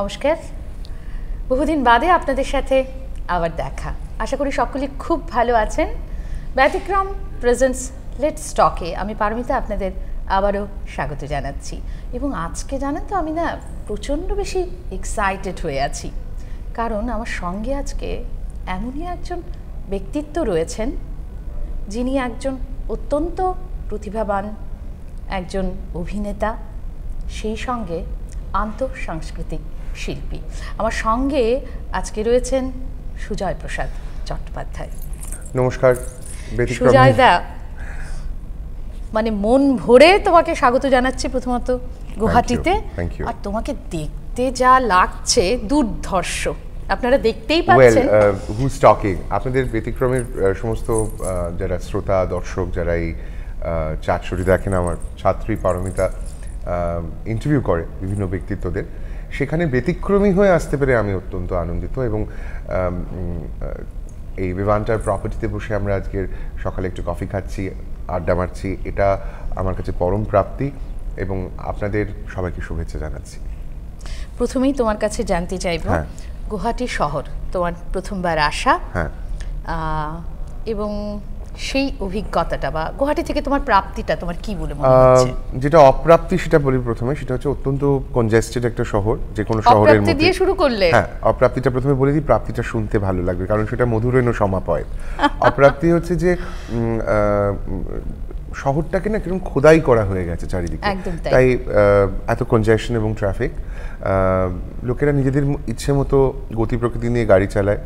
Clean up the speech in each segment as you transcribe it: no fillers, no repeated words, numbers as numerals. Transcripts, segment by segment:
নমস্কার। বহুদিন বাদে আপনাদের সাথে আবার দেখা। আশা করি সকলেই খুব ভালো আছেন। ব্যতিক্রম প্রেজেন্টস লেটস টকে আমি পারমিতা আপনাদের আবারও স্বাগত জানাচ্ছি। এবং আজকে জানেন তো আমি না প্রচণ্ড বেশি এক্সাইটেড হয়ে আছি, কারণ আমার সঙ্গে আজকে এমনই একজন ব্যক্তিত্ব রয়েছেন যিনি একজন অত্যন্ত প্রতিভাবান একজন অভিনেতা, সেই সঙ্গে আন্তঃসাংস্কৃতিক শিল্পী। আমার সঙ্গে আজকে রয়েছেন সুজয় প্রসাদ চট্টোপাধ্যায়। নমস্কার সুজয় দা, মানে মন ভরে তোমাকে স্বাগত জানাচ্ছি প্রথমত গুয়াহাটিতে। আর তোমাকে দেখতে যা লাগছে দুর্ধর্ষ, আপনারা দেখতেই পাচ্ছেন। হুজ টকিং, আপনাদের ব্যতিক্রমের সমস্ত যারা শ্রোতা দর্শক যারা এই চারশোটি দেখেন, আমার ছাত্রী পারমিতা ইন্টারভিউ করে বিভিন্ন ব্যক্তিত্বদের, সেখানে ব্যতিক্রমী হয়ে আসতে পেরে আমি অত্যন্ত আনন্দিত। এবং এই বিমানটার প্রপার্টিতে বসে আমরা আজকের সকালে একটু কফি খাচ্ছি, আড্ডা মারছি, এটা আমার কাছে পরম প্রাপ্তি এবং আপনাদের সবাইকে শুভেচ্ছা জানাচ্ছি। প্রথমেই তোমার কাছে জানতে চাইব, গুয়াহাটি শহর তোমার প্রথমবার আসা, এবং সেই অভিজ্ঞতাটা বা গুয়াহাটি থেকে তোমার প্রাপ্তিটা তোমার কি বলে মনে হচ্ছে? যেটা অপ্রাপ্তি সেটা বলি প্রথমে, সেটা হচ্ছে অত্যন্ত কনজেস্টেড একটা শহর, যে কোনো শহরের মধ্যে দিয়ে শুরু করলে। হ্যাঁ, অপ্রাপ্তিটা প্রথমে বলে দিই, প্রাপ্তিটা শুনতে ভালো লাগবে কারণ সেটা মধুরেণ সমাপয়। অপ্রাপ্তি হচ্ছে যে শহরটাকে না কিরকম খোদাই করা হয়ে গেছে চারিদিকে, তাই এত কনজেশন এবং ট্রাফিক, লোকেরা নিজেদের ইচ্ছে মতো গতি প্রকৃতি নিয়ে গাড়ি চালায়।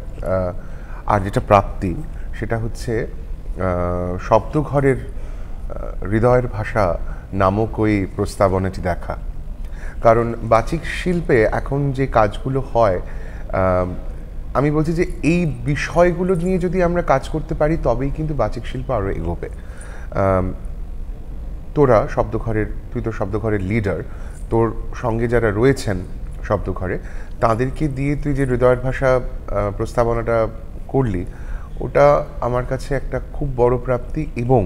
আর যেটা প্রাপ্তি সেটা হচ্ছে শব্দঘরের হৃদয়ের ভাষা নামক ওই প্রস্তাবনাটি দেখা। কারণ বাচিক শিল্পে এখন যে কাজগুলো হয়, আমি বলছি যে এই বিষয়গুলো নিয়ে যদি আমরা কাজ করতে পারি তবেই কিন্তু বাচিক শিল্প আরও এগোবে। তুই তো শব্দঘরের লিডার, তোর সঙ্গে যারা রয়েছেন শব্দঘরে তাদেরকে দিয়ে তুই যে হৃদয়ের ভাষা প্রস্তাবনাটা করলি, ওটা আমার কাছে একটা খুব বড় প্রাপ্তি। এবং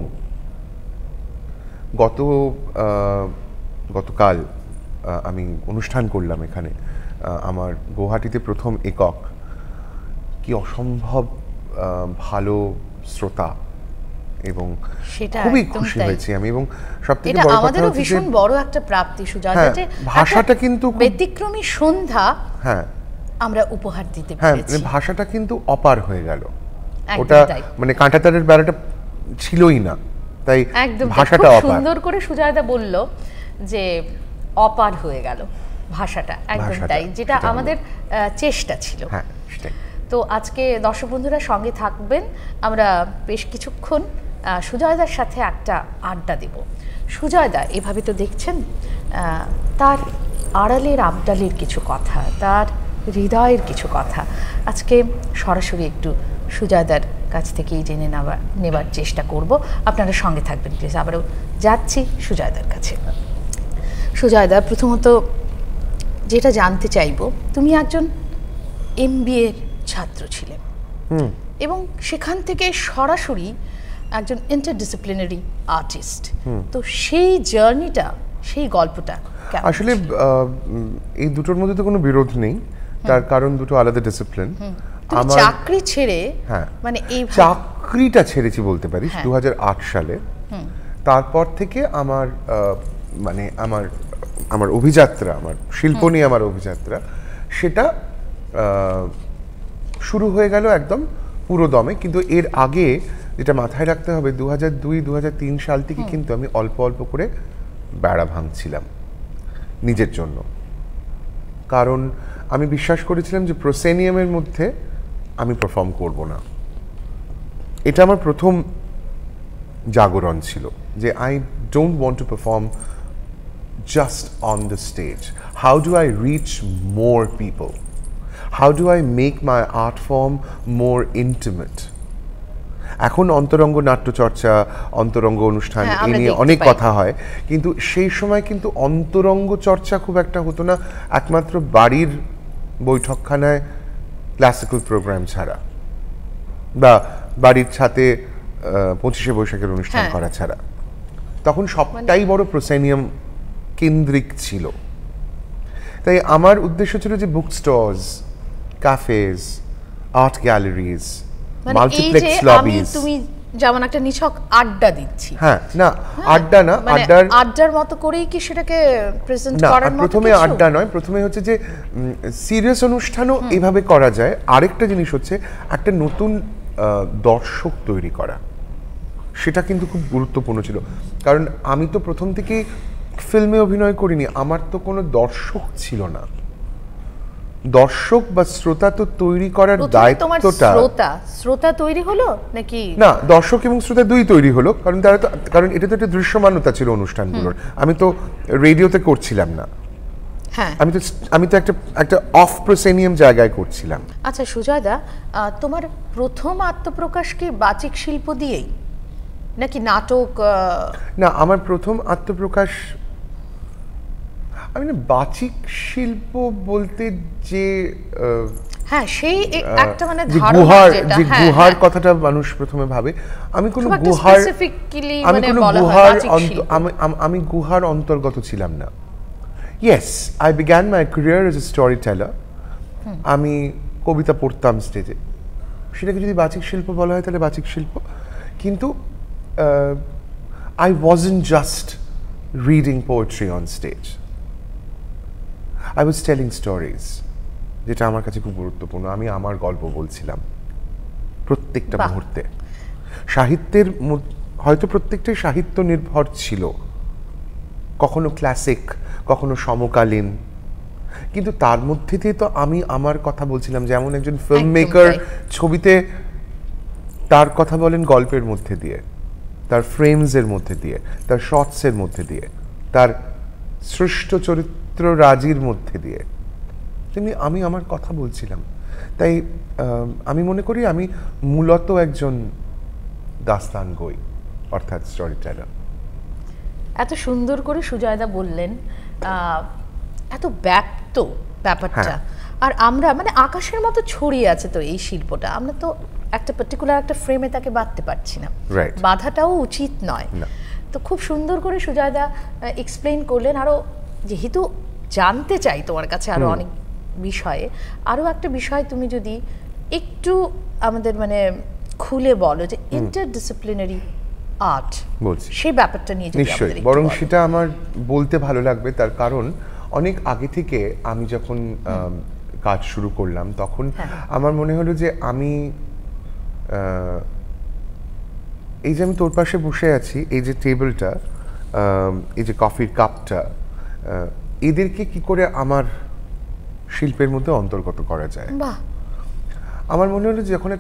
গতকাল আমি অনুষ্ঠান করলাম এখানে, আমার গুয়াহাটিতে প্রথম একক, কি অসম্ভব ভালো শ্রোতা, এবং খুবই খুশি হয়েছি আমি। এবং সবথেকে বড় কথা হচ্ছে ভীষণ বড় একটা প্রাপ্তি সুজয়, যে ভাষাটা কিন্তু ব্যতিক্রমী সন্ধ্যা আমরা উপহার দিতে পেরেছি। ভাষাটা কিন্তু অপার হয়ে গেল, ওটা মানে কাঁটাতারের বেড়াটা ছিলই না, তাই ভাষাটা অপার। সুন্দর করে সুজয়দা বলল যে অপার হয়ে গেল ভাষাটা, একদম তাই, যেটা আমাদের চেষ্টা ছিল। হ্যাঁ, সেটাই। তো আজকে দর্শক বন্ধুরা সঙ্গে থাকবেন, আমরা বেশ কিছুক্ষণ সুজয়দার সাথে একটা আড্ডা দেব। সুজয়দা এভাবে তো দেখছেন, তার আড়ালের আবডালের কিছু কথা, তার হৃদয়ের কিছু কথা আজকে সরাসরি একটু সুজয়দার কাছ থেকেই জেনে নেবার চেষ্টা করব। আপনারা সঙ্গে থাকবেন প্লিজ। আবারও যাচ্ছি সুজয়দার কাছে। সুজয়দা, প্রথমত যেটা জানতে চাইব, তুমি একজন MBA এর ছাত্র ছিলেন এবং সেখান থেকে সরাসরি একজন ইন্টারডিসিপ্লিনারি আর্টিস্ট। তো সেই জার্নিটা, সেই গল্পটা আসলে এই দুটোর মধ্যে তো কোনো বিরোধ নেই, তার কারণ দুটো আলাদা ডিসিপ্লিন। আমার চাকরি ছেড়ে, মানে এই চাকরিটা ছেড়েছি বলতে পারিস 2008 সালে। তারপর থেকে আমার মানে আমার অভিযাত্রা, আমার শিল্প নিয়ে আমার অভিযাত্রা, সেটা শুরু হয়ে গেল একদম পুরো দমে। কিন্তু এর আগে যেটা মাথায় রাখতে হবে, 2002-2003 সাল থেকে কিন্তু আমি অল্প অল্প করে বেড়া ভাঙছিলাম নিজের জন্য। কারণ আমি বিশ্বাস করেছিলাম যে প্রোসেনিয়ামের মধ্যে আমি পারফর্ম করব না। এটা আমার প্রথম জাগরণ ছিল যে I don't want to perform just on the stage. How do I reach more people? How do I make my art form more intimate? এখন অন্তরঙ্গ নাট্যচর্চা, অন্তরঙ্গ অনুষ্ঠান এই নিয়ে অনেক কথা হয়, কিন্তু সেই সময় কিন্তু অন্তরঙ্গ চর্চা খুব একটা হতো না, একমাত্র বাড়ির বৈঠকখানায় ক্লাসিক্যাল প্রোগ্রাম ছাড়া, বা বাড়ির ছাদে 25শে বৈশাখের অনুষ্ঠান করা ছাড়া। তখন সবটাই বড় প্রোসেনিয়াম কেন্দ্রিক ছিল। তাই আমার উদ্দেশ্য ছিল যে বুক স্টলস, ক্যাফেজ, আর্ট গ্যালারিজ, মানে এই মাল্টিপ্লেক্স যে লবিজ। তুমি যেমন একটা নিছক আড্ডা দিচ্ছি, হ্যাঁ, না আড্ডা না, মানে আড্ডার মতো করেই কি সেটাকে প্রেজেন্ট না, করার মতো প্রথমে কিছু? আড্ডা নয়, প্রথমে হচ্ছে যে সিরিয়াস অনুষ্ঠানও এইভাবে করা যায়। আরেকটা জিনিস হচ্ছে একটা নতুন দর্শক তৈরি করা, সেটা কিন্তু খুব গুরুত্বপূর্ণ ছিল। কারণ আমি তো প্রথম থেকেই ফিল্মে অভিনয় করিনি, আমার তো কোনো দর্শক ছিল না। দর্শক বা শ্রোতা তো তৈরি করার প্রথমে তোমার দায়িত্বটা শ্রোতা তৈরি হলো নাকি? না, দর্শক এবং শ্রোতা দুই তৈরি হলো, কারণ তারা তো, কারণ এটা তো একটা দৃশ্যমানতা ছিল অনুষ্ঠানগুলোর। আমি তো রেডিওতে করছিলাম না, হ্যাঁ, আমি তো একটা অফ প্রসেনিয়াম জায়গায় করছিলাম। আচ্ছা সুজয়দা, তোমার প্রথম আত্মপ্রকাশ কি বাচিক শিল্প দিয়েই নাকি নাটক? না, আমার প্রথম আত্মপ্রকাশ, আমি না বাচিক শিল্প বলতে যে হ্যাঁ, সেই একটা মানে যে ধারণা গুহার, যেটা, যে হ্যাঁ, গুহার হ্যাঁ। কথাটা মানুষ প্রথমে ভাবে। আমি কোনো খুব একটা গুহার, specifically আমি মানে কোনো বলা হয় গুহার বাচিক শিল্প। আমি গুহার অন্তর্গত ছিলাম না। Yes, I began my career as a story teller. আমি কবিতা পড়তাম স্টেজে, সেটাকে যদি বাচিক শিল্প বলা হয় তাহলে বাচিক শিল্প। কিন্তু I wasn't just reading poetry on stage, I was telling stories, যেটা আমার কাছে খুব গুরুত্বপূর্ণ। আমি আমার গল্প বলছিলাম প্রত্যেকটা বাহ। মুহূর্তে। সাহিত্যের হয়তো প্রত্যেকটাই সাহিত্য নির্ভর ছিল, কখনো ক্লাসিক, কখনো সমকালীন, কিন্তু তার মধ্যে দিয়ে তো আমি আমার কথা বলছিলাম। যেমন একজন ফিল্ম মেকার ছবিতে তার কথা বলেন গল্পের মধ্যে দিয়ে, তার ফ্রেমসের মধ্যে দিয়ে, তার শর্টসের মধ্যে দিয়ে, তার সৃষ্ট চরিত্র রাজির মধ্যে দিয়ে, তেমনি আমি আমার কথা বলছিলাম। তাই আমি মনে করি আমি মূলত একজন দাস্তান গই, অর্থাৎ স্টোরি টেলার। এত সুন্দর করে সুজয়দা বললেন, এত ব্যক্ত ব্যাপারটা। হ্যাঁ। আর আমরা মানে আকাশের মতো ছড়িয়ে আছে তো এই শিল্পটা, আমরা তো একটা পার্টিকুলার একটা ফ্রেমে তাকে বাঁধতে পারছি না, Right. বাঁধাটাও উচিত নয়। না। তো খুব সুন্দর করে সুজয়দা এক্সপ্লেইন করলেন। আরও যেহেতু জানতে চাই তোমার কাছে আরও অনেক বিষয়ে, আরও একটা বিষয় তুমি যদি একটু আমাদের মানে খুলে বলো, যে ইন্টারডিসিপ্লিনারি আর্ট, বলছি সেই ব্যাপারটা নিয়ে যদি নিশ্চয়ই, আমাদের একটু বরং বলো। সেটা আমার বলতে ভালো লাগবে। তার কারণ অনেক আগে থেকে আমি যখন কাজ শুরু করলাম, তখন আমার মনে হলো যে আমি এই যে আমি তোর পাশে বসে আছি, এই যে টেবিলটা, এই যে কফির কাপটা, এদেরকে কি করে আমার শিল্পের মধ্যে অন্তর্গত করা যায়। বাহ, আমার মনে হলো যখন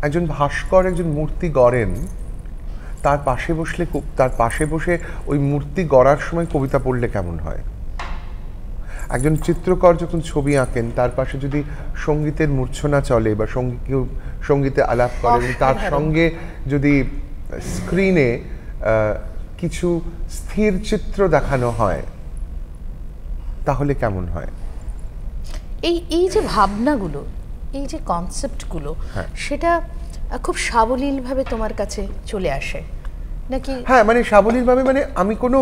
একজন ভাস্কর একজন মূর্তি গড়েন, তার পাশে বসে ওই মূর্তি গড়ার সময় কবিতা পড়লে কেমন হয়। একজন চিত্রকর যখন ছবি আঁকেন, তার পাশে যদি সঙ্গীতের মূর্ছনা চলে বা কেউ সঙ্গীতে আলাপ করে, এবং তার সঙ্গে যদি স্ক্রিনে কিছু স্থির চিত্র দেখানো হয়, তাহলে কেমন হয়। এই যে ভাবনাগুলো, এই যে কনসেপ্টগুলো, সেটা খুব সাবলীলভাবে তোমার কাছে চলে আসে নাকি? হ্যাঁ, মানে সাবলীলভাবে, মানে আমি কোনো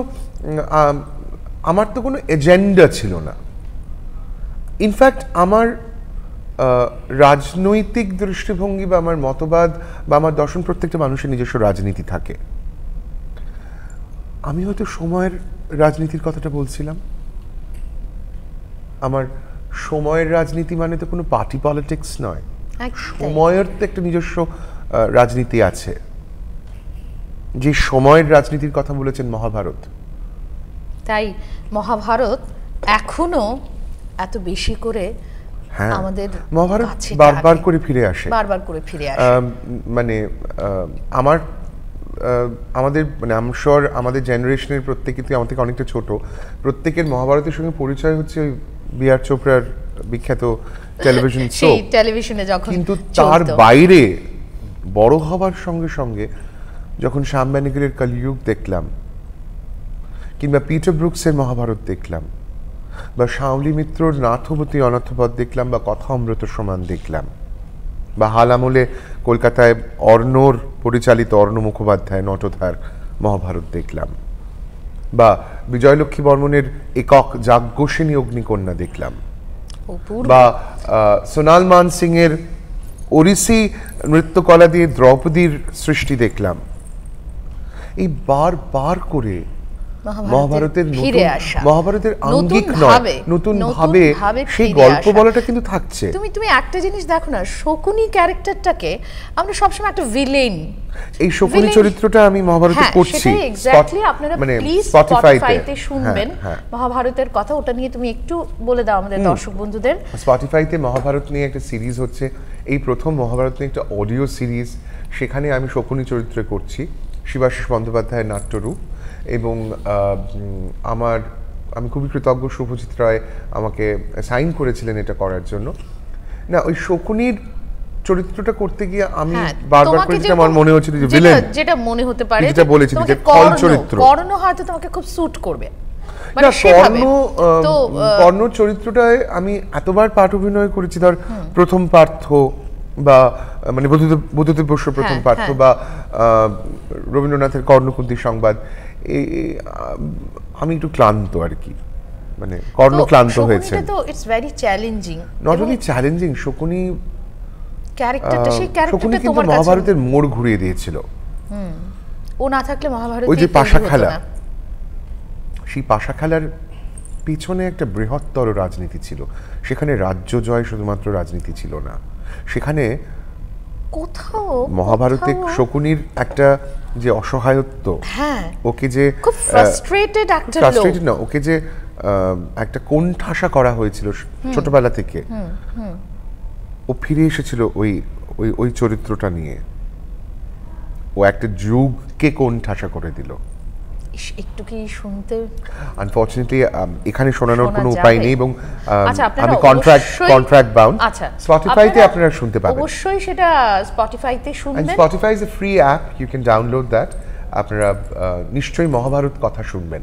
আমার তো কোনো এজেন্ডা ছিল না। ইনফ্যাক্ট আমার রাজনৈতিক দৃষ্টিভঙ্গি বা আমার মতবাদ বা আমার দর্শন, প্রত্যেকটা মানুষের নিজস্ব রাজনীতি থাকে। আমি হয়তো সময়ের রাজনীতির কথাটা বলছিলাম। আমার সময়ের রাজনীতি মানে তো কোনো পার্টি পলিটিক্স নয়, সময়ের তো একটা নিজস্ব রাজনীতি আছে। যে সময়ের রাজনীতির কথা বলেছেন মহাভারত, তাই মহাভারত এখনো এত বেশি করে আমাদের মহাভারত বারবার করে ফিরে আসে, মানে আমাদের মানে আমশোর আমাদের জেনারেশনের প্রত্যেকে, আমার থেকে অনেকটা ছোট, প্রত্যেকের মহাভারতের সঙ্গে পরিচয় হচ্ছে ওই বি.আর. চোপড়ার বিখ্যাত টেলিভিশন শো, টেলিভিশনে যখন। কিন্তু তার বাইরে বড় হবার সঙ্গে সঙ্গে যখন শ্যাম বেনেগলের কলিযুগ দেখলাম, কিংবা পিটার ব্রুকসের মহাভারত দেখলাম, বা শাওলি মিত্রর নাথবতী অনাথপদ দেখলাম, বা কথা অমৃত সমান দেখলাম, বা হাল আমলে কলকাতায় অর্ণর পরিচালিত অর্ণ মুখোপাধ্যায় নটধার মহাভারত দেখলাম, বা বিজয়লক্ষ্মী বর্মনের একক যাজ্ঞসেনী অগ্নিকন্যা দেখলাম, অপূর্ব। বা সোনাল মান সিং এর ওড়িশি নৃত্যকলা দিয়ে দ্রৌপদীর সৃষ্টি দেখলাম। এই বার করে মহাভারতের ফিরে আসা, মহাভারতের আঙ্গিক নয়, নতুন ভাবে সেই গল্প বলাটা কিন্তু থাকছে। তুমি একটা জিনিস দেখো না, শকুনি ক্যারেক্টারটাকে আমরা সবসময় একটা ভিলেন, এই শকুনি চরিত্রটা আমি মহাভারতে করছি। সেটাই এক্স্যাক্টলি। আপনারা প্লিজ স্পটিফাইতে শুনবেন মহাভারতের কথা, ওটা নিয়ে তুমি একটু বলে দাও আমাদের দর্শক বন্ধুদের। স্পটিফাইতে মহাভারত নিয়ে একটা সিরিজ হচ্ছে, এই প্রথম মহাভারত নিয়ে একটা অডিও সিরিজ, সেখানে আমি শকুনি চরিত্রে করছি, শিবাশিস বন্দ্যোপাধ্যায়ের নাট্যরূপ। এবং আমি খুবই কৃতজ্ঞ, শুভজিৎ রায় আমাকে সাইন করেছিলেন এটা করার জন্য। না, ওই শকুনির চরিত্রটা করতে গিয়ে আমি বারবার করে যেটা আমার মনে হচ্ছিল যে ভিলেন, যেটা মনে হতে পারে যেটা বলেছি যে খল চরিত্র, কর্ণ হয়তো তোমাকে খুব স্যুট করবে। না, কর্ণ চরিত্রটায় আমি এতবার পাঠ অভিনয় করেছি, ধর প্রথম পার্থ বা মানে বুদ্ধদেব বসুর প্রথম পার্থ, বা রবীন্দ্রনাথের কর্ণকুন্তি সংবাদ, আমি একটু ক্লান্ত আর কি, মানে কর্ণ ক্লান্ত হয়েছে। তো it's very challenging, not only challenging, Shakuni ক্যারেক্টারটা, সেই ক্যারেক্টারটা তোমার কাছে মহাভারতের মোড় ঘুরিয়ে দিয়েছিল। ও না থাকলে মহাভারত, ওই যে পাশা খেলা, সেই পাশা খেলার পিছনে একটা বৃহত্তর রাজনীতি ছিল। সেখানে রাজ্য জয় শুধুমাত্র রাজনীতি ছিল না, সেখানে কোথাও মহাভারতে শকুনির একটা যে অসহায়ত্ব, ওকে যে খুব ফ্রাস্ট্রেটেড একটা লোক, না, ওকে যে একটা কোণঠাসা করা হয়েছিল ছোটবেলা থেকে, ও ফিরে এসেছিল ওই চরিত্রটা নিয়ে। ও একটা যুগকে কোণঠাসা করে দিল। একটু কি শুনতে, আনফরচুনেটলি এখানে শোনানোর কোনো উপায় নেই, এবং আমি কন্ট্রাক্ট বাউন্ড। স্পটিফাইতে আপনারা শুনতে পাবেন, অবশ্যই সেটা স্পটিফাইতে শুনবেন। Spotify is a free app, you can download that. আপনারা নিশ্চয়ই মহাভারত কথা শুনবেন।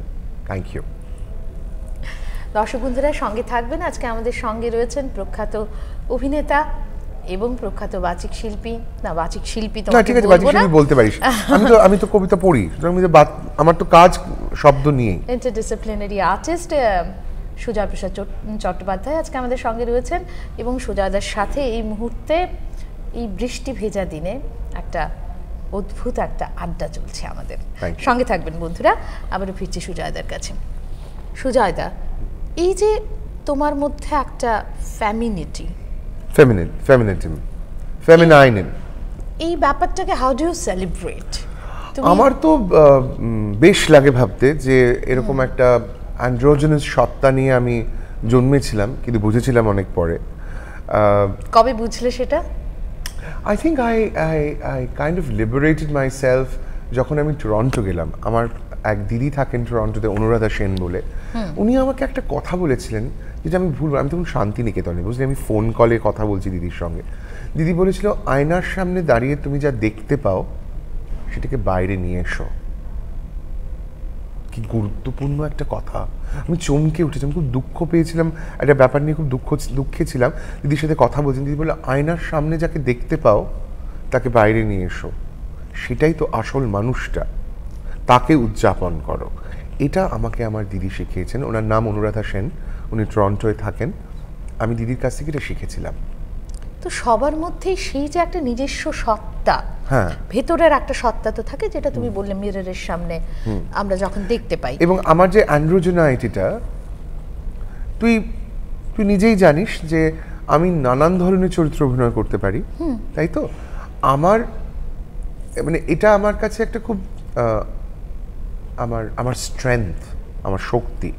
Thank you. দর্শক বন্ধুরা সঙ্গে থাকবেন। আজকে আমাদের সঙ্গে রয়েছেন প্রখ্যাত অভিনেতা এবং প্রখ্যাত বাচিক শিল্পী। না, বাচিক শিল্পী তো ঠিক আছে, বাচিক শিল্পী বলতে পারিস। আমি তো কবিতা পড়ি, আমার তো কাজ শব্দ নিয়ে। ইন্টারডিসিপ্লিনারি আর্টিস্ট সুজয় প্রসাদ চট্টোপাধ্যায় আজকে আমাদের সঙ্গে রয়েছেন, এবং সুজয়দার সাথে এই মুহূর্তে এই বৃষ্টি ভেজা দিনে একটা অদ্ভুত একটা আড্ডা চলছে আমাদের। সঙ্গে থাকবেন বন্ধুরা। আবারও ফিরছি সুজয়দার কাছে। সুজয়দা, এই যে তোমার মধ্যে একটা ফেমিনাইন, এই ব্যাপারটাকে হাউ ডু ইউ সেলিব্রেট? আমার তো বেশ লাগে ভাবতে যে এরকম একটা অ্যান্ড্রোজেনাস সত্তা নিয়ে আমি জন্মেছিলাম, কিন্তু বুঝেছিলাম অনেক পরে। কবে বুঝলে সেটা? I think I kind of liberated myself যখন আমি টরন্টো গেলাম। আমার এক দিদি থাকেন টরন্টোতে, অনুরাধা সেন বলে। উনি আমাকে একটা কথা বলেছিলেন যেটা আমি ভুলবো। আমি তখন শান্তিনিকেতনে, বুঝলি, আমি ফোন কলে কথা বলছি দিদির সঙ্গে। দিদি বলেছিল, আয়নার সামনে দাঁড়িয়ে তুমি যা দেখতে পাও সেটাকে বাইরে নিয়ে এসো। কি গুরুত্বপূর্ণ একটা কথা। আমি চমকে উঠেছিলাম, খুব দুঃখ পেয়েছিলাম একটা ব্যাপার নিয়ে, খুব দুঃখে ছিলাম। দিদির সাথে কথা বলছেন, দিদি বললো, আয়নার সামনে যাকে দেখতে পাও তাকে বাইরে নিয়ে এসো, সেটাই তো আসল মানুষটা, তাকে উদযাপন করো। এটা আমাকে আমার দিদি শিখিয়েছেন। ওনার নাম অনুরাধা সেন, উনি টরন্টোয় থাকেন। আমি দিদির কাছ থেকে এটা শিখেছিলাম। তো সবার মধ্যেই সেই যে একটা নিজস্ব সত্তা, ভেতরের একটা সত্তা তো থাকে, যেটা তুমি বললে মিররের সামনে আমরা যখন দেখতে পাই। এবং আমার যে অ্যান্ড্রোজেনাইটিটা, তুই নিজেই জানিস যে আমি নানান ধরনের চরিত্র অভিনয় করতে পারি, তাই তো? আমার মানে এটা আমার কাছে একটা খুব আমার স্ট্রেংথ, আমার শক্তি।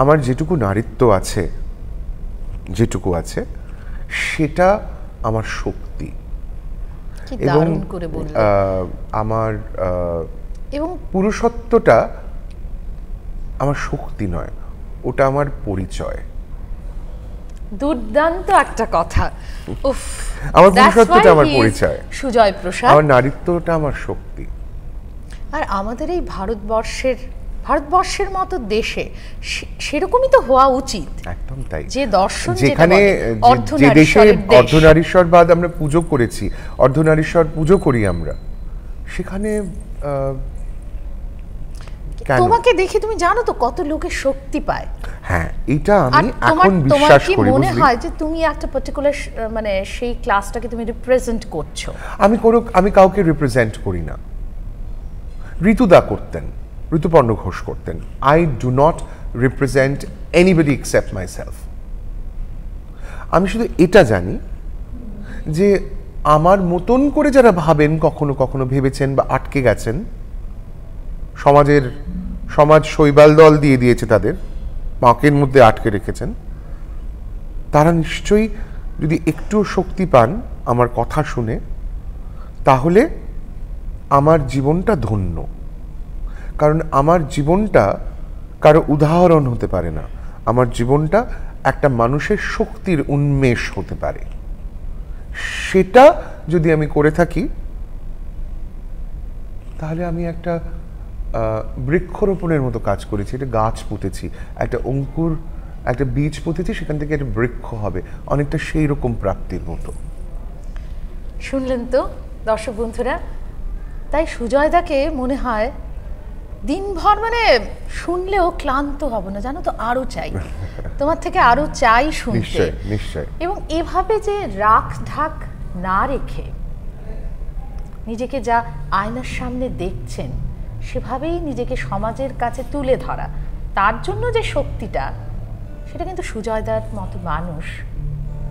আমার যেটুকু নারীত্ব আছে, সেটা আমার শক্তি। এবং আমার এবং পুরুষত্বটা আমার শক্তি নয়, ওটা আমার পরিচয়। দুর্দান্ত একটা কথা। উফ, আমার পুরুষত্বটা আমার পরিচয়, সুজয় প্রসাদ। আমার নারীত্বটা আমার শক্তি। আর আমাদের এই ভারতবর্ষের মতো দেশে সেরকমই তো হওয়া উচিত। একদম তাই। যে দর্শন, যেখানে যে দেশে অর্ধনারীশ্বরবাদ আমরা পুজো করেছি, অর্ধনারীশ্বর পুজো করি আমরা, সেখানে কেন? তোমাকে দেখে তুমি জানো তো কত লোকে শক্তি পায়। হ্যাঁ, এটা আর আমি তোমার এখন তোমার বিশ্বাস কি করি, মনে বুঝলি? হয় যে তুমি একটা পার্টিকুলার মানে সেই ক্লাসটাকে তুমি রিপ্রেজেন্ট করছো? আমি কাউকে রিপ্রেজেন্ট করি না। ঋতুদা করতেন, ঋতুপর্ণ ঘোষ করতেন। I do not represent anybody except my self. আমি শুধু এটা জানি যে আমার মতন করে যারা ভাবেন, কখনো কখনো ভেবেছেন বা আটকে গেছেন, সমাজ শৈবাল দল দিয়ে দিয়েছে, তাদের পাঁকের মধ্যে আটকে রেখেছেন, তারা নিশ্চয়ই যদি একটু শক্তি পান আমার কথা শুনে, তাহলে আমার জীবনটা ধন্য। কারণ আমার জীবনটা কারো উদাহরণ হতে পারে না, আমার জীবনটা একটা মানুষের শক্তির উন্মেষ হতে পারে। সেটা যদি আমি করে থাকি, তাহলে আমি একটা বৃক্ষরোপণের মতো কাজ করেছি। একটা গাছ পুঁতেছি, একটা অঙ্কুর, একটা বীজ পুঁতেছি, সেখান থেকে একটা বৃক্ষ হবে, অনেকটা সেই রকম প্রাপ্তির মতো। শুনলেন তো দর্শক বন্ধুরা, তাই সুজয়দাকে মনে হয় দিনভর মানে শুনলেও ক্লান্ত হব না, জানো তো, আরো চাই তোমার থেকে, আরো চাই শুনতে। নিশ্চয়, নিশ্চয়। এবং এভাবে যে রাখ ঢাক না রেখে নিজেকে যা আয়নার সামনে দেখছেন, সেভাবেই নিজেকে সমাজের কাছে তুলে ধরা, তার জন্য যে শক্তিটা, সেটা কিন্তু সুজয়দার মতো মানুষ,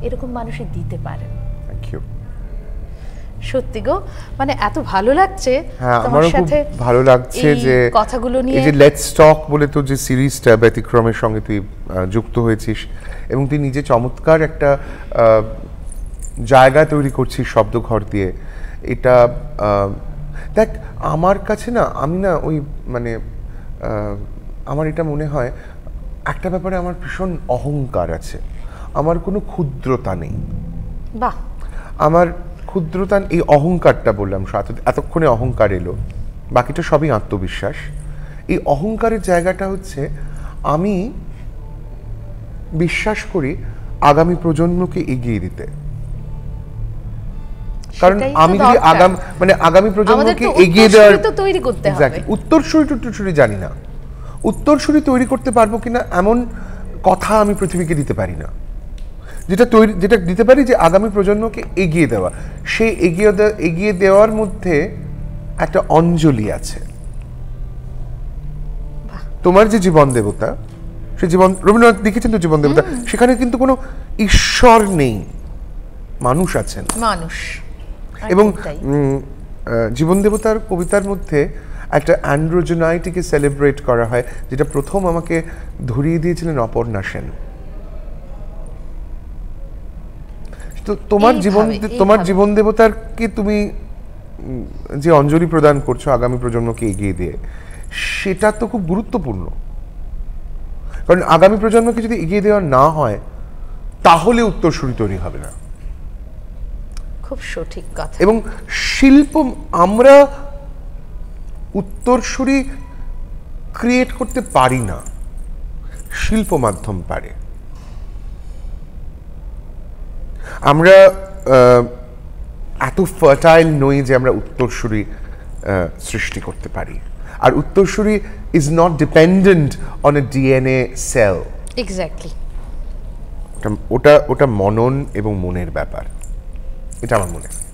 এরকম মানুষই দিতে পারেন। Thank you. সত্যি গো, মানে এত ভালো লাগছে তোমার আমারও খুব সাথে ভালো লাগছে যে কথাগুলো নিয়ে, এই যে লেটস টক বলে তো যে সিরিজটা, ব্যতিক্রমের সঙ্গে তুই যুক্ত হয়েছিস, এবং তুই নিজে চমৎকার একটা জায়গা তৈরি করছিস শব্দঘর দিয়ে। এটা দেখ, আমার কাছে না, আমি না ওই মানে আমার এটা মনে হয়, একটা ব্যাপারে আমার ভীষণ অহংকার আছে, আমার কোনো ক্ষুদ্রতা নেই। বাহ, আমার ক্ষুদ্রতা, এই অহংকারটা বললাম, এতক্ষণে অহংকার এলো, বাকিটা সবই আত্মবিশ্বাস। এই অহংকারের জায়গাটা হচ্ছে, আমি বিশ্বাস করি আগামী প্রজন্মকে এগিয়ে দিতে। কারণ আমি যদি আগামী প্রজন্মকে এগিয়ে দেওয়ার তৈরি করতে হবে। উত্তরসূরি জানি না, উত্তরসূরি তৈরি করতে পারবো কিনা এমন কথা আমি পৃথিবীকে দিতে পারি না। যেটা দিতে পারি যে আগামী প্রজন্মকে এগিয়ে দেওয়া, সেই এগিয়ে দেওয়ার মধ্যে একটা অঞ্জলি আছে। তোমার যে জীবন দেবতা, সে জীবন, রবীন্দ্রনাথ লিখেছেন তো জীবন দেবতা, সেখানে কিন্তু কোনো ঈশ্বর নেই, মানুষ আছেন, মানুষ। এবং জীবন দেবতার কবিতার মধ্যে একটা অ্যান্ড্রোজেনাইটিকে সেলিব্রেট করা হয়, যেটা প্রথম আমাকে ধরিয়ে দিয়েছিলেন অপর্ণা সেন। তো তোমার জীবন দেবতারকে তুমি যে অঞ্জলি প্রদান করছো আগামী প্রজন্মকে এগিয়ে দিয়ে, সেটা তো খুব গুরুত্বপূর্ণ। কারণ আগামী প্রজন্মকে যদি এগিয়ে দেওয়া না হয়, তাহলে উত্তরসূরি তৈরি হবে না। খুব সঠিক কথা। এবং শিল্প, আমরা উত্তরসূরি ক্রিয়েট করতে পারি না, শিল্প মাধ্যম পারে। আমরা এত ফার্টাইল নই যে আমরা উত্তরসূরি সৃষ্টি করতে পারি। আর উত্তরসূরি is not dependent on a DNA cell. Exactly. ওটা মনন এবং মনের ব্যাপার, এটা আমার মনে হয়।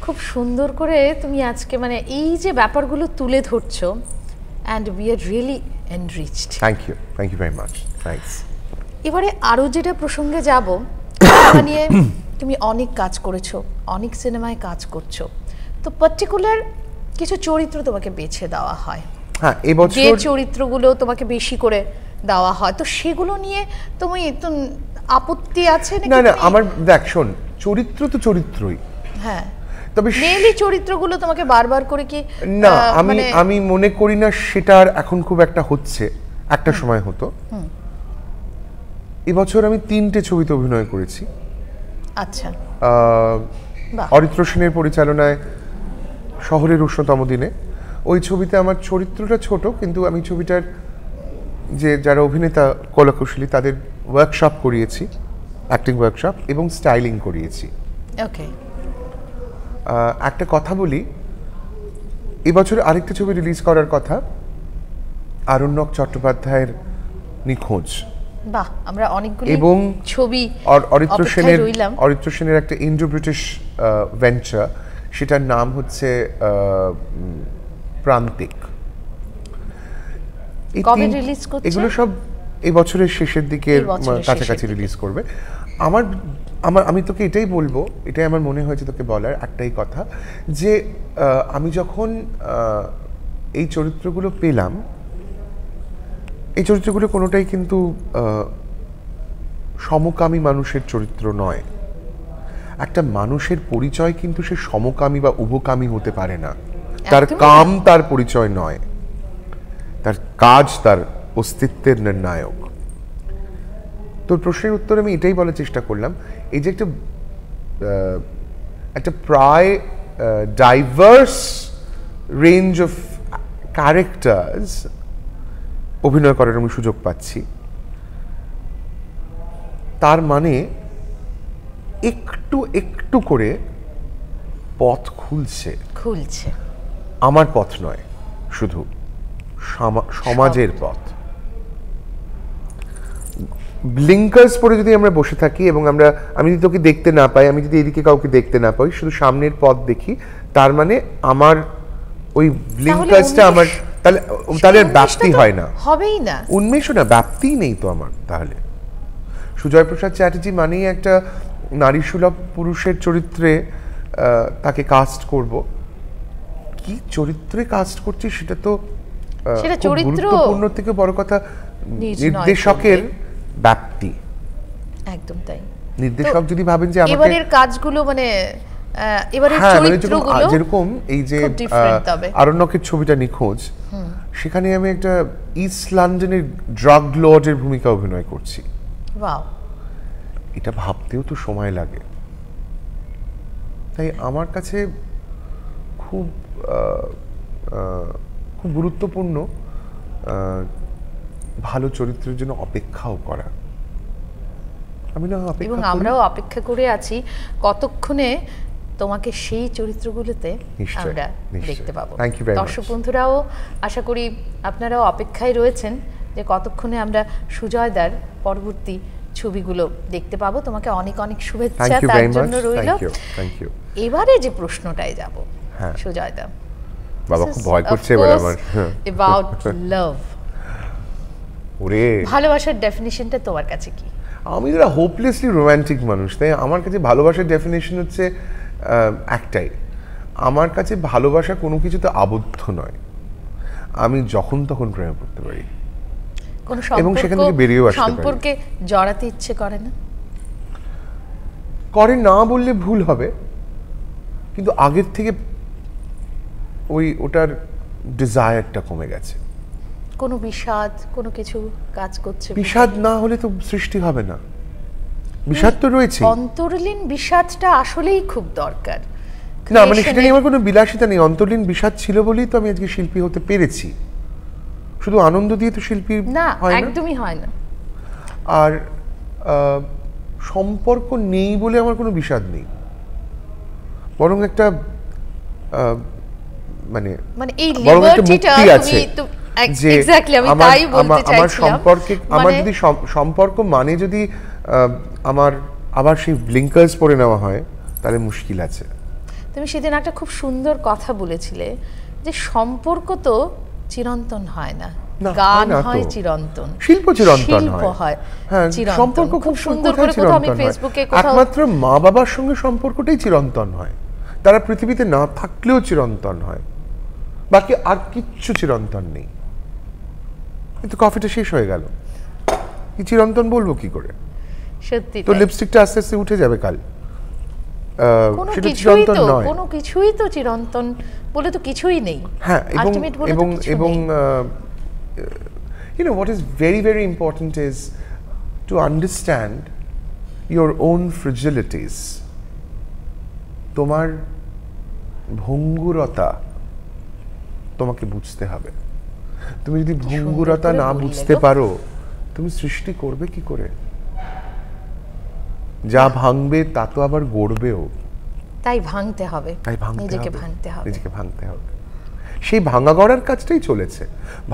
খুব সুন্দর করে তুমি আজকে মানে এই যে ব্যাপারগুলো তুলে ধরছো, and we are really enriched. Thank you very much, thanks. এবারে আরও যেটা প্রসঙ্গে যাব, নিয়ে তুমি অনেক কাজ করেছো, অনেক সিনেমায় কাজ করছো, তো পার্টিকুলার কিছু চরিত্র তোমাকে বেছে দেওয়া হয়। হ্যাঁ, এবছর যে চরিত্রগুলো তোমাকে বেশি করে দেওয়া হয়, তো সেগুলো নিয়ে তুমি আপত্তি আছে নাকি? না, আমার দেখ, শোন, চরিত্র তো চরিত্রই। হ্যাঁ, তবে মেইনলি চরিত্রগুলো তোমাকে বারবার করে কি না, আমি মনে করি না সেটা আর এখন খুব একটা হচ্ছে, একটা সময় হতো। এবছর আমি 3টে ছবিতে অভিনয় করেছি। আচ্ছা। অরিত্র সেনের পরিচালনায় শহরের উষ্ণতম দিনে, ওই ছবিতে আমার চরিত্রটা ছোট, কিন্তু আমি ছবিটার যে যারা অভিনেতা কলাকুশলী, তাদের ওয়ার্কশপ করিয়েছি, অ্যাক্টিং ওয়ার্কশপ, এবং স্টাইলিং করিয়েছি। ওকে। একটা কথা বলি, এবছর আরেকটা ছবি রিলিজ করার কথা, আরণ্যক চট্টোপাধ্যায়ের নিখোঁজ। বাহ, আমরা অনেকগুলো এবং ছবি অরিত্র রইলাম। সেনের একটা ইন্ডো ব্রিটিশ ভেঞ্চার, সেটার নাম হচ্ছে প্রান্তিক। কবে রিলিজ করছে? এগুলো সব এই বছরের শেষের দিকে কাছাকাছি রিলিজ করবে। আমি তোকে এটাই বলবো, এটাই আমার মনে হয়েছে তোকে বলার একটাই কথা, যে আমি যখন এই চরিত্রগুলো পেলাম, এই চরিত্রগুলো কোনোটাই কিন্তু সমকামী মানুষের চরিত্র নয়। একটা মানুষের পরিচয় কিন্তু সে সমকামী বা উভকামী হতে পারে না। তার কাম তার পরিচয় নয়, তার কাজ তার অস্তিত্বের নির্ণায়ক। তোর প্রশ্নের উত্তরে আমি এটাই বলার চেষ্টা করলাম, এই যে একটা প্রায় ডাইভার্স রেঞ্জ অফ ক্যারেক্টার্স অভিনয় করার আমি সুযোগ পাচ্ছি, তার মানে একটু একটু করে পথ খুলছে। আমার পথ নয়, শুধু সমাজের পথ। ব্লিঙ্কার্স পরে যদি আমরা বসে থাকি এবং আমি যদি তোকে দেখতে না পাই, আমি যদি এদিকে কাউকে দেখতে না পাই, শুধু সামনের পথ দেখি, তার মানে আমার ওই ব্লিঙ্কার্সটা আমার তাহলে ব্যাপ্তি হয় না, হবেই না, উন্মেষও না, ব্যাপ্তিই নেই তো আমার। তাহলে সুজয় প্রসাদ চ্যাটার্জি মানেই একটা নারী সুলভ পুরুষের চরিত্রে তাকে কাস্ট করব। কি চরিত্রে কাস্ট করছি সেটা তো গুরুত্বপূর্ণ থেকে বড় কথা নির্দেশকের ব্যাপ্তি। একদম তাই। নির্দেশক যদি ভাবেন যে এবারের কাজগুলো মানে এবারের চরিত্রগুলো যেরকম এই যে আরণ্যকের ছবিটা নিখোঁজ, সেখানে আমি একটা ইস্ট লন্ডনের ড্রাগ লর্ডের ভূমিকা অভিনয় করছি। ওয়াও, এটা ভাবতেও তো সময় লাগে। তাই আমার কাছে খুব খুব গুরুত্বপূর্ণ ভালো চরিত্রের জন্য অপেক্ষাও করা। এবং আমরাও অপেক্ষা করে আছি কতক্ষণে তোমাকে সেই চরিত্রগুলোতে আমরা দেখতে পাবো। দর্শক বন্ধুরাও আশা করি আপনারাও অপেক্ষায় রয়েছেন যে কতক্ষণে আমরা সুজয়দার পরবর্তী ছবিগুলো দেখতে পাবো। তোমাকে অনেক অনেক শুভেচ্ছা তার জন্য রইল। এবারে যে প্রশ্নটায় যাব, সুজয়দা, বাবা খুব ভয় করছে এবার আমার, অ্যাবাউট লাভ। ওরে, ভালোবাসার ডেফিনিশনটা তোমার কাছে কি? আমি যারা হোপলেসলি রোম্যান্টিক মানুষ, তাই আমার কাছে ভালোবাসার ডেফিনেশন হচ্ছে একটাই, আমার কাছে ভালোবাসা কোনো কিছুতে আবদ্ধ নয়। আমি যখন তখন প্রেমে পড়তে পারি এবং সেখান থেকে বেরিয়েও আসতে পারি। সম্পর্কে জড়াতে ইচ্ছে করে না? করে না বললে ভুল হবে, কিন্তু আগের থেকে ওটার ডিজায়ারটা কমে গেছে। কোনো বিষাদ, কোনো কিছু কাজ করছে? বিষাদ না হলে তো সৃষ্টি হবে না, বিষাদ তো রয়েছে। অন্তর্লীন বিষাদটা আসলেই খুব দরকার। না মানে সেটা নিয়ে আমার কোনো বিলাসিতা নেই, অন্তর্লীন বিষাদ ছিল বলেই তো আমি আজকে শিল্পী হতে পেরেছি। শুধু আনন্দ দিয়ে তো শিল্পী না, একদমই হয় না। আর সম্পর্ক নেই বলে আমার কোনো বিষাদ নেই, বরং একটা মানে এই লিবার্টিটা আছে যে আমার সম্পর্কে, আমার যদি সম্পর্ক মানে যদি আমার আবার সেই ব্লিঙ্কার্স পরে নেওয়া হয় তাহলে মুশকিল আছে। তুমি সেদিন একটা খুব সুন্দর কথা বলেছিলে যে সম্পর্ক তো চিরন্তন হয় না, গান হয় চিরন্তন, শিল্প চিরন্তন হয়। হ্যাঁ, সম্পর্ক খুব সুন্দর করে কোথাও আমি ফেসবুকে একমাত্র মা বাবার সঙ্গে সম্পর্কটাই চিরন্তন হয়, তারা পৃথিবীতে না থাকলেও চিরন্তন হয়, বাকি আর কিচ্ছু চিরন্তন নেই। কিন্তু কফিটা শেষ হয়ে গেল, কি চিরন্তন বলবো কি করে? সত্যি তো লিপস্টিকটা আস্তে আস্তে উঠে যাবে কাল, সেটা চিরন্তন নয়। কোনো কিছুই তো চিরন্তন বলে তো কিছুই নেই। হ্যাঁ, এবং you know what is very very important is to understand your own fragilities. তোমার ভঙ্গুরতা তোমাকে বুঝতে হবে। তুমি যদি ভঙ্গুরতা না বুঝতে পারো, তুমি সৃষ্টি করবে কি করে? যা ভাঙবে তা তো আবার গড়বেও, তাই ভাঙতে হবে, নিজেকে ভাঙতে হবে। সেই ভাঙা গড়ার কাজটাই চলেছে।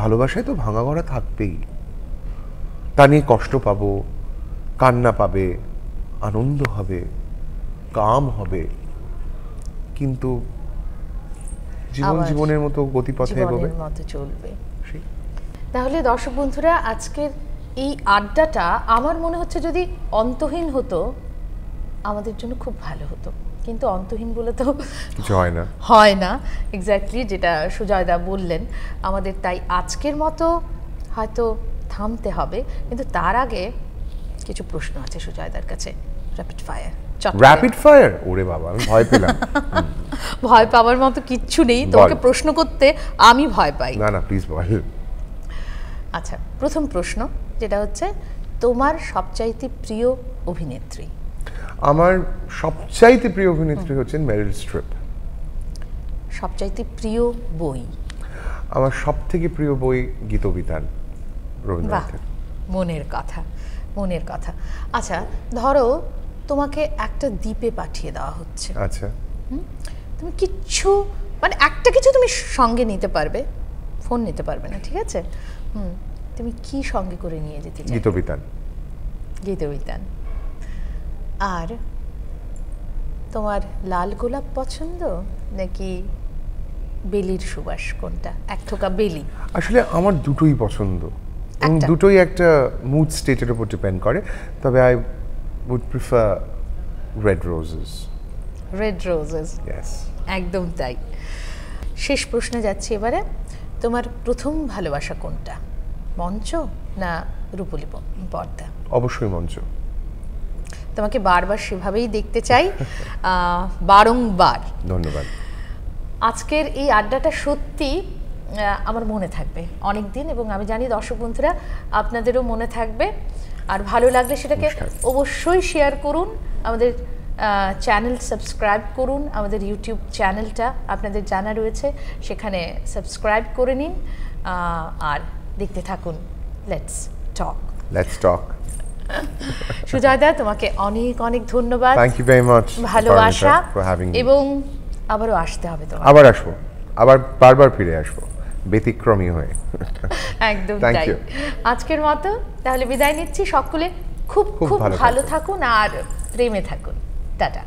ভালোবাসায় তো ভাঙা গড়া থাকবেই, তা নিয়ে কষ্ট পাবো, কান্না পাবে, আনন্দ হবে, কাম হবে, কিন্তু জীবন আবার জীবনের মতো গতিপথে এগোবে। জীবনের মতো চলবে। সেই তাহলে দর্শক বন্ধুরা, আজকের এই আড্ডাটা আমার মনে হচ্ছে যদি অন্তহীন হতো আমাদের জন্য খুব ভালো হতো, কিন্তু অন্তহীন বলে তো কিছু হয় না। হয় না। এক্স্যাক্টলি যেটা সুজয়দা বললেন, আমাদের তাই আজকের মতো হয়তো থামতে হবে, কিন্তু তার আগে কিছু প্রশ্ন আছে সুজয়দার কাছে। Rapid fire. Rapid fire? ওরে বাবা, আমি ভয় পেলাম। ভয় পাওয়ার মতো কিচ্ছু নেই, তোমাকে প্রশ্ন করতে আমি ভয় পাই। না না, প্লিজ বল। আচ্ছা, প্রথম প্রশ্ন যেটা হচ্ছে, তোমার সবচাইতে প্রিয় অভিনেত্রী? আমার সবচাইতে প্রিয় অভিনেত্রী হচ্ছেন মেরিল স্ট্রিপ। সবচাইতে প্রিয় বই? আমার সব থেকে প্রিয় বই গীতবিতান, বাহ, রবীন্দ্রনাথের। মনের কথা, মনের কথা। আচ্ছা, ধরো তোমাকে একটা দ্বীপে পাঠিয়ে দেওয়া হচ্ছে, আচ্ছা, তুমি কিচ্ছু মানে একটা কিছু তুমি সঙ্গে নিতে পারবে, ফোন নিতে পারবে না, ঠিক আছে? তুমি কি সঙ্গে করে নিয়ে যেতে চাও? গীতবিতান। গীতবিতান। আর তোমার লাল গোলাপ পছন্দ নাকি বেলির সুবাস, কোনটা? এক থোকা বেলি। আসলে আমার দুটোই পছন্দ, এবং একটা? দুটোই একটা মুড স্টেটের উপর ডিপেন্ড করে, তবে I would prefer red roses. Red roses, yes. একদম তাই। শেষ প্রশ্নে যাচ্ছি এবারে। তোমার প্রথম ভালোবাসা কোনটা, মঞ্চ না রূপলী পর্দা? অবশ্যই মঞ্চ। তোমাকে বারবার সেভাবেই দেখতে চাই, বারংবার। ধন্যবাদ। আজকের এই আড্ডাটা সত্যি আমার মনে থাকবে অনেক দিন, এবং আমি জানি দর্শক বন্ধুরা আপনাদেরও মনে থাকবে। আর ভালো লাগলে সেটাকে অবশ্যই শেয়ার করুন, আমাদের চ্যানেল সাবস্ক্রাইব করুন, আমাদের ইউটিউব চ্যানেলটা আপনাদের জানা রয়েছে, সেখানে সাবস্ক্রাইব করে নিন, আর দেখতে থাকুন লেটস টক। Let's talk. সুজয়দা, তোমাকে অনেক অনেক ধন্যবাদ, থ্যাংক ইউ ভেরি মাচ, ভালোবাসা, ফর হ্যাভিং মি। এবং আবারও আসতে হবে তোমার। আবার আসবো, আবার বারবার ফিরে আসবো, ব্যতিক্রমী হয়ে। একদম Thank তাই। you. আজকের মতো তাহলে বিদায় নিচ্ছি। সকলে খুব খুব ভালো থাকুন আর প্রেমে থাকুন। টাটা।